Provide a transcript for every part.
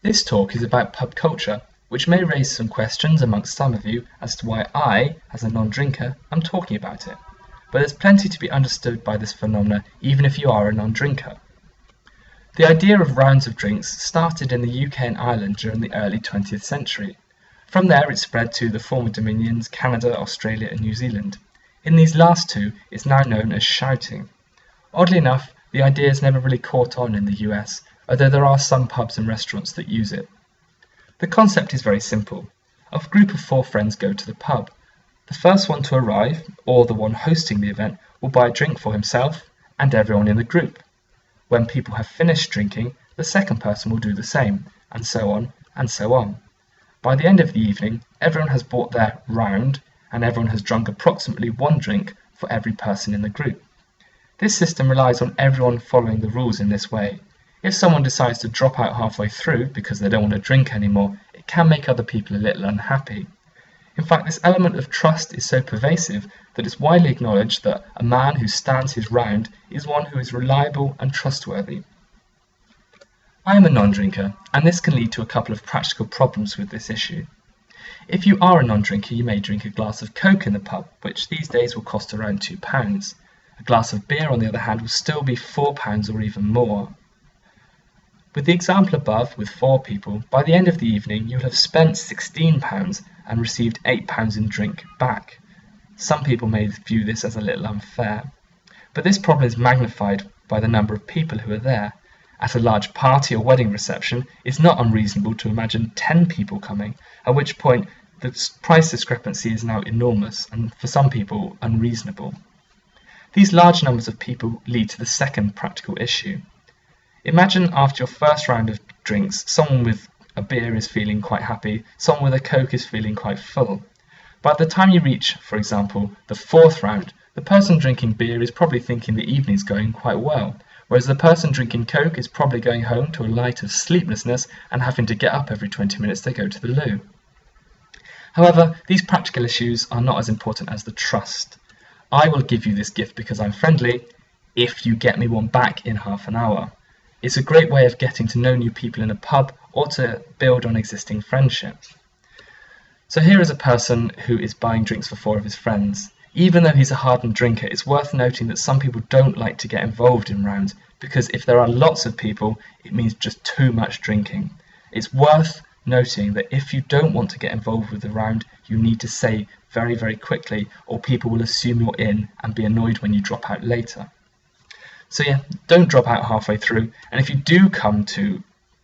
This talk is about pub culture, which may raise some questions amongst some of you as to why I, as a non-drinker, am talking about it. But there's plenty to be understood by this phenomena even if you are a non-drinker. The idea of rounds of drinks started in the UK and Ireland during the early 20th century. From there it spread to the former Dominions, Canada, Australia and New Zealand. In these last two, it's now known as shouting. Oddly enough, the idea has never really caught on in the US, although there are some pubs and restaurants that use it. The concept is very simple. A group of 4 friends go to the pub. The first one to arrive, or the one hosting the event, will buy a drink for himself and everyone in the group. When people have finished drinking, the second person will do the same, and so on and so on. By the end of the evening, everyone has bought their round, and everyone has drunk approximately 1 drink for every person in the group. This system relies on everyone following the rules in this way. If someone decides to drop out halfway through because they don't want to drink anymore, it can make other people a little unhappy. In fact, this element of trust is so pervasive that it's widely acknowledged that a man who stands his round is one who is reliable and trustworthy. I am a non-drinker, and this can lead to a couple of practical problems with this issue. If you are a non-drinker, you may drink a glass of Coke in the pub, which these days will cost around £2. A glass of beer, on the other hand, will still be £4 or even more. With the example above, with 4 people, by the end of the evening you will have spent £16 and received £8 in drink back. Some people may view this as a little unfair, but this problem is magnified by the number of people who are there. At a large party or wedding reception, it's not unreasonable to imagine 10 people coming, at which point the price discrepancy is now enormous and for some people unreasonable. These large numbers of people lead to the second practical issue. Imagine after your first round of drinks, someone with a beer is feeling quite happy, someone with a Coke is feeling quite full. By the time you reach, for example, the 4th round, the person drinking beer is probably thinking the evening's going quite well, whereas the person drinking Coke is probably going home to a light of sleeplessness and having to get up every 20 minutes to go to the loo. However, these practical issues are not as important as the trust. I will give you this gift because I'm friendly, if you get me one back in half an hour. It's a great way of getting to know new people in a pub or to build on existing friendships. So here is a person who is buying drinks for 4 of his friends. Even though he's a hardened drinker, it's worth noting that some people don't like to get involved in rounds because if there are lots of people, it means just too much drinking. It's worth noting that if you don't want to get involved with the round, you need to say very, very quickly or people will assume you're in and be annoyed when you drop out later. So yeah, don't drop out halfway through, and if you do come to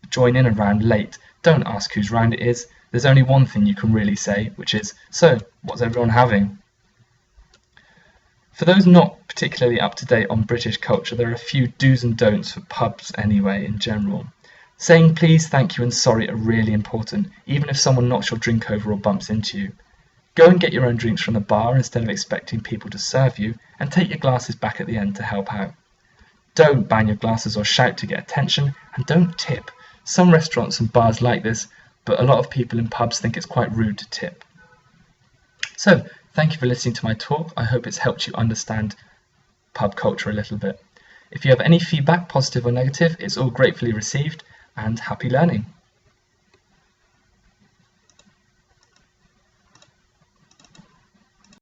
join in a round late, don't ask whose round it is. There's only one thing you can really say, which is, so, what's everyone having? For those not particularly up to date on British culture, there are a few do's and don'ts for pubs anyway in general. Saying please, thank you and sorry are really important, even if someone knocks your drink over or bumps into you. Go and get your own drinks from the bar instead of expecting people to serve you, and take your glasses back at the end to help out. Don't bang your glasses or shout to get attention, and don't tip. Some restaurants and bars like this, but a lot of people in pubs think it's quite rude to tip. So, thank you for listening to my talk. I hope it's helped you understand pub culture a little bit. If you have any feedback, positive or negative, it's all gratefully received, and happy learning.